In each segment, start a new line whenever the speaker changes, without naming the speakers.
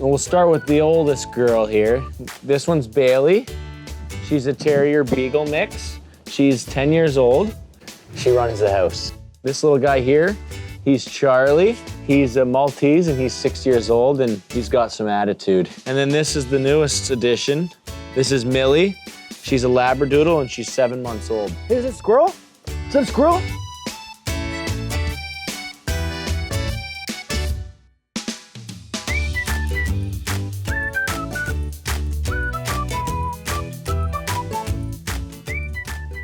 We'll start with the oldest girl here. This one's Bailey. She's a Terrier Beagle mix. She's 10 years old. She runs the house. This little guy here, he's Charlie. He's a Maltese and he's 6 years old and he's got some attitude. And then this is the newest addition. This is Millie. She's a Labradoodle and she's 7 months old. Hey, is it a squirrel? Is that a squirrel?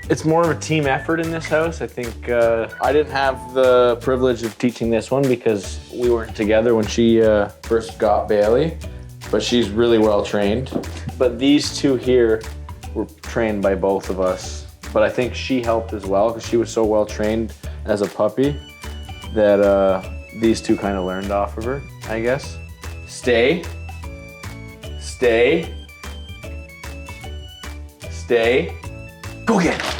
It's more of a team effort in this house. I think I didn't have the privilege of teaching this one because we weren't together when she first got Bailey, but she's really well trained. But these two here were trained by both of us. But I think she helped as well because she was so well trained as a puppy that these two kind of learned off of her, I guess. Stay, stay, stay, go get it.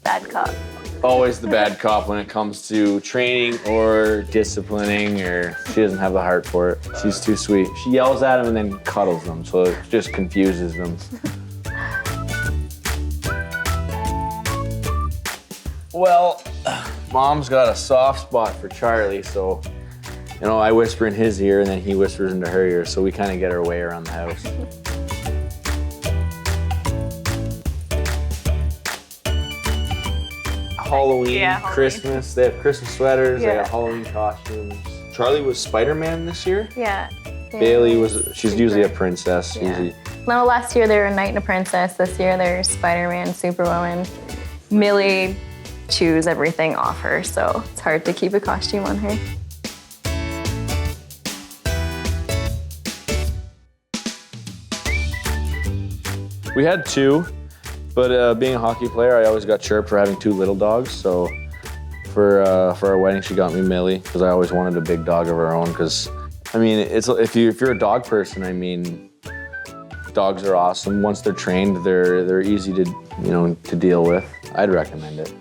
Bad cop.
Always the bad cop when it comes to training or disciplining, or she doesn't have the heart for it. She's too sweet. She yells at them and then cuddles them, so it just confuses them. Well, Mom's got a soft spot for Charlie, so you know, I whisper in his ear and then he whispers into her ear, so we kind of get our way around the house. Halloween,
Yeah, Halloween.
Christmas. They have Christmas sweaters, they
Yeah.
got Halloween costumes. Charlie was Spider-Man this year.
Yeah.
Bailey was, she's usually a princess.
Yeah.
Usually.
No, last year they were a knight and a princess. This year they're Spider-Man, Superwoman. Millie chews everything off her, so it's hard to keep a costume on her.
We had two, but being a hockey player, I always got chirped for having two little dogs. So for our wedding, she got me Millie because I always wanted a big dog of her own. Because I mean, if you're a dog person, I mean, dogs are awesome. Once they're trained, they're easy to to deal with. I'd recommend it.